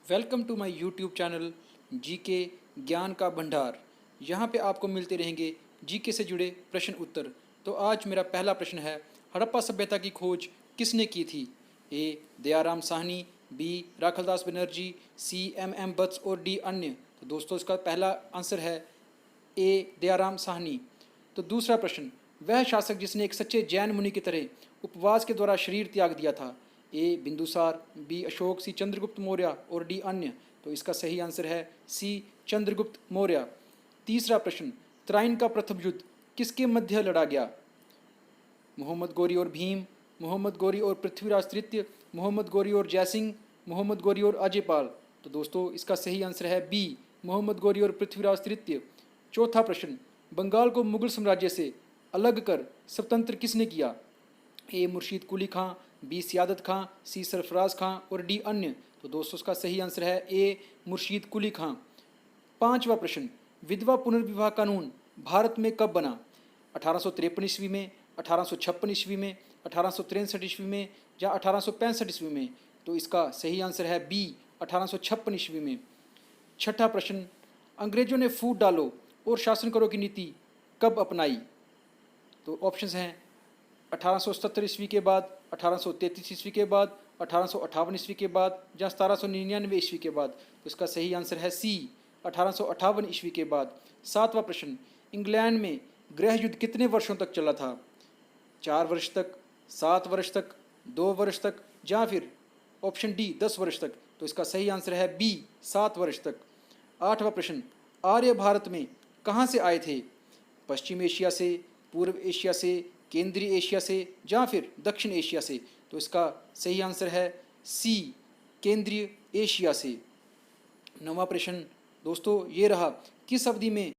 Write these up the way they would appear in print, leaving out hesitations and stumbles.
Welcome to my YouTube channel GK ज्ञान का भंडार। यहाँ पे आपको मिलते रहेंगे जीके से जुड़े प्रश्न उत्तर। तो आज मेरा पहला प्रश्न है, हड़प्पा सभ्यता की खोज किसने की थी? A Dayaram Sahni, B Rakhaldas Banerjee, C M Vats और डी अन्य। तो दोस्तों इसका पहला आंसर है ए दयाराम साहनी। तो दूसरा प्रश्न, वह शासक जिसने एक सच्चे जैन मुनि की तरह उपवास के द्वारा शरीर त्याग दिया था? ए बिंदुसार, बी अशोक, सी चंद्रगुप्त मौर्य और डी अन्य। तो इसका सही आंसर है सी चंद्रगुप्त मौर्य। तीसरा प्रश्न, त्राइन का प्रथम युद्ध किसके मध्य लड़ा गया? मोहम्मद गौरी और भीम, मोहम्मद गौरी और पृथ्वीराज तृतीय, मोहम्मद गौरी और जयसिंह, मोहम्मद गौरी और अजयपाल। तो दोस्तों इसका सही आंसर है बी मोहम्मद गौरी और पृथ्वीराज तृतीय। चौथा प्रश्न, बंगाल को मुगल साम्राज्य से अलग कर स्वतंत्र किसने किया? ए मुर्शीद कुली खां, बी सियादत खां, सी सरफराज खां और डी अन्य। तो दोस्तों इसका सही आंसर है ए मुर्शीद कुली खां। पांचवा प्रश्न, विधवा पुनर्विवाह कानून भारत में कब बना? 1853 ईस्वी में, 1856 ईस्वी में, 1863 ईस्वी में या 1865 ईस्वी में? तो इसका सही आंसर है बी 1856 ईस्वी में। छठा प्रश्न, अंग्रेजों ने फूट डालो और शासन करो की नीति कब अपनाई? तो ऑप्शंस हैं 1870 ईस्वी के बाद, 1833 ईस्वी के बाद, 1858 ईस्वी के बाद या 1799 ईस्वी के बाद। तो इसका सही आंसर है सी 1858 ईस्वी के बाद। सातवां प्रश्न, इंग्लैंड में गृह युद्ध कितने वर्षों तक चला था? 4 वर्ष तक, 7 वर्ष तक, 2 वर्ष तक या फिर ऑप्शन डी 10 वर्ष तक। तो इसका सही आंसर है बी 7 वर्ष तक। आठवां प्रश्न, आर्य भारत में कहाँ से आए थे? पश्चिम एशिया से, पूर्व एशिया से, केंद्रीय एशिया से या फिर दक्षिण एशिया से? तो इसका सही आंसर है सी केंद्रीय एशिया से। नौवां प्रश्न दोस्तों ये रहा, किस अवधि में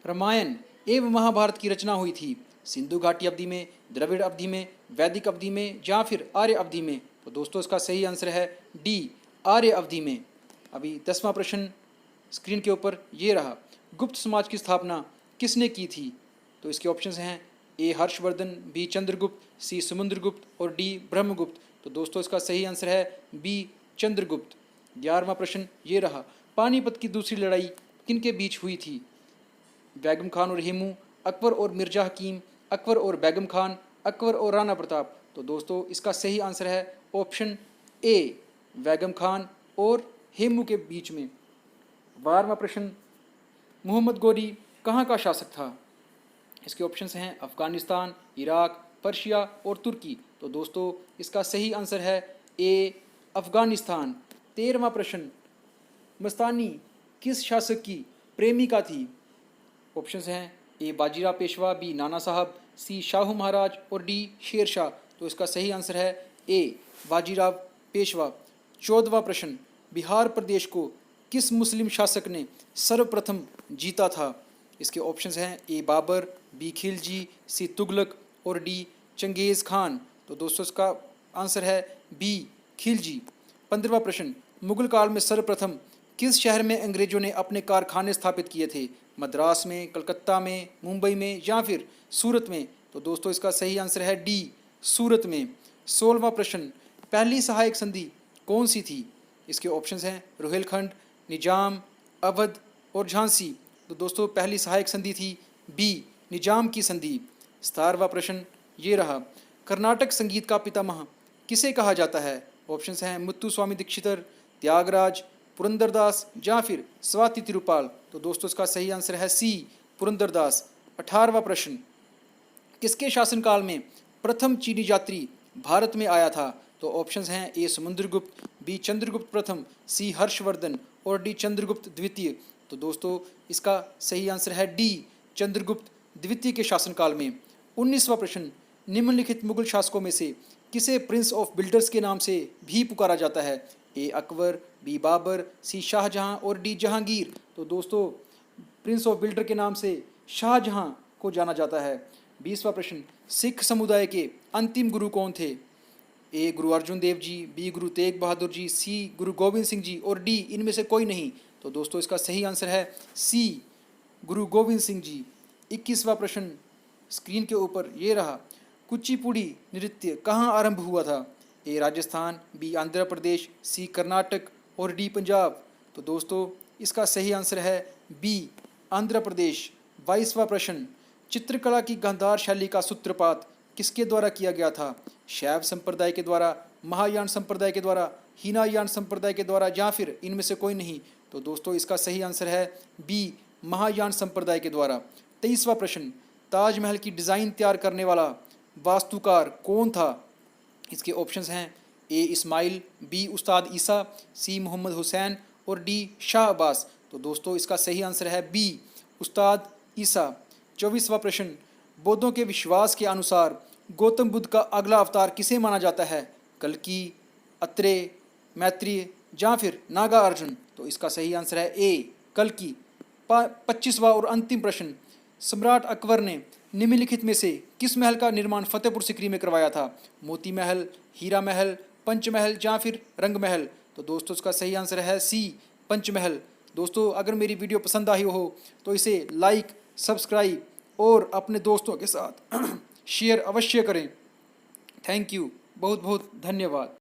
रामायण एवं महाभारत की रचना हुई थी? सिंधु घाटी अवधि में, द्रविड़ अवधि में, वैदिक अवधि में या फिर आर्य अवधि में? तो दोस्तों इसका सही आंसर है डी आर्य अवधि में। अभी 10वां प्रश्न स्क्रीन के ऊपर ये रहा, गुप्त समाज की स्थापना किसने की थी? तो इसके ऑप्शंस हैं ए हर्षवर्धन, बी चंद्रगुप्त, सी समुद्रगुप्त और डी ब्रह्मगुप्त। तो दोस्तों इसका सही आंसर है बी चंद्रगुप्त। 11वां प्रश्न ये रहा, पानीपत की दूसरी लड़ाई किनके बीच हुई थी? बेगम खान और हेमू, अकबर और मिर्जा हकीम, अकबर और बेगम खान, अकबर और राणा प्रताप। तो दोस्तों इसका सही आंसर है ऑप्शन ए बेगम खान और हेमू के बीच में। 12वां प्रश्न, मोहम्मद गौरी कहाँ का शासक था? इसके ऑप्शंस हैं अफगानिस्तान, इराक, पर्शिया और तुर्की। तो दोस्तों इसका सही आंसर है ए अफगानिस्तान। 13वां प्रश्न, मस्तानी किस शासक की प्रेमिका थी? ऑप्शंस हैं ए बाजीराव पेशवा, बी नाना साहब, सी शाहू महाराज और डी शेर शाह। तो इसका सही आंसर है ए बाजीराव पेशवा। 14वां प्रश्न, बिहार प्रदेश को किस मुस्लिम शासक ने सर्वप्रथम जीता था? इसके ऑप्शंस हैं ए बाबर, बी खिलजी, सी तुगलक और डी चंगेज़ खान। तो दोस्तों इसका आंसर है बी खिलजी। 15वां प्रश्न, मुगल काल में सर्वप्रथम किस शहर में अंग्रेजों ने अपने कारखाने स्थापित किए थे? मद्रास में, कलकत्ता में, मुंबई में या फिर सूरत में? तो दोस्तों इसका सही आंसर है डी सूरत में। 16वां प्रश्न, पहली सहायक संधि कौन सी थी? इसके ऑप्शंस हैं रोहिलखंड, निजाम, अवध और झांसी। तो दोस्तों पहली सहायक संधि थी बी निजाम की संधि। 17वां प्रश्न ये रहा, कर्नाटक संगीत का पितामह किसे कहा जाता है? ऑप्शंस हैं मुत्तुस्वामी दीक्षितर, त्यागराज, पुरंदरदास या फिर स्वाति तिरुपाल। तो दोस्तों इसका सही आंसर है सी पुरंदरदास। 18वां प्रश्न, किसके शासनकाल में प्रथम चीनी यात्री भारत में आया था? तो ऑप्शंस हैं ए समुद्रगुप्त, बी चंद्रगुप्त प्रथम, सी हर्षवर्धन और डी चंद्रगुप्त द्वितीय। तो दोस्तों इसका सही आंसर है डी चंद्रगुप्त द्वितीय के शासनकाल में। 19वां प्रश्न, निम्नलिखित मुगल शासकों में से किसे प्रिंस ऑफ बिल्डर्स के नाम से भी पुकारा जाता है? ए अकबर, बी बाबर, सी शाहजहां और डी जहांगीर। तो दोस्तों प्रिंस ऑफ बिल्डर के नाम से शाहजहां को जाना जाता है। 20वां प्रश्न, सिख समुदाय के अंतिम गुरु कौन थे? ए गुरु अर्जुन देव जी, बी गुरु तेग बहादुर जी, सी गुरु गोविंद सिंह जी और डी इनमें से कोई नहीं। तो दोस्तों इसका सही आंसर है सी गुरु गोविंद सिंह जी। 21वां प्रश्न स्क्रीन के ऊपर ये रहा, कुचिपुड़ी नृत्य कहाँ आरंभ हुआ था? ए राजस्थान, बी आंध्र प्रदेश, सी कर्नाटक और डी पंजाब? तो दोस्तों इसका सही आंसर है बी आंध्र प्रदेश। 22वां प्रश्न, चित्रकला की गांधार शैली का सूत्रपात किसके द्वारा किया गया था? शैव संप्रदाय के द्वारा, महायान संप्रदाय के द्वारा, हीनायान संप्रदाय के द्वारा, या फिर इनमें से कोई नहीं? तो दोस्तों इसका सही आंसर है बी महायान संप्रदाय के द्वारा। 23वां प्रश्न, ताजमहल की डिज़ाइन तैयार करने वाला वास्तुकार कौन था? इसके ऑप्शंस हैं ए इस्माइल, बी उस्ताद ईसा, सी मोहम्मद हुसैन और डी शाह अब्बास। तो दोस्तों इसका सही आंसर है बी उस्ताद ईसा। 24वां प्रश्न, बौद्धों के विश्वास के अनुसार गौतम बुद्ध का अगला अवतार किसे माना जाता है? कल्कि, अत्रेय, मैत्रेय या फिर नागा अर्जुन? तो इसका सही आंसर है ए कल्कि। 25वां और अंतिम प्रश्न, सम्राट अकबर ने निम्नलिखित में से किस महल का निर्माण फतेहपुर सिकरी में करवाया था? मोती महल, हीरा महल, पंचमहल या फिर रंग महल? तो दोस्तों इसका सही आंसर है सी पंचमहल। दोस्तों अगर मेरी वीडियो पसंद आई हो तो इसे लाइक, सब्सक्राइब और अपने दोस्तों के साथ शेयर अवश्य करें। थैंक यू, बहुत बहुत धन्यवाद।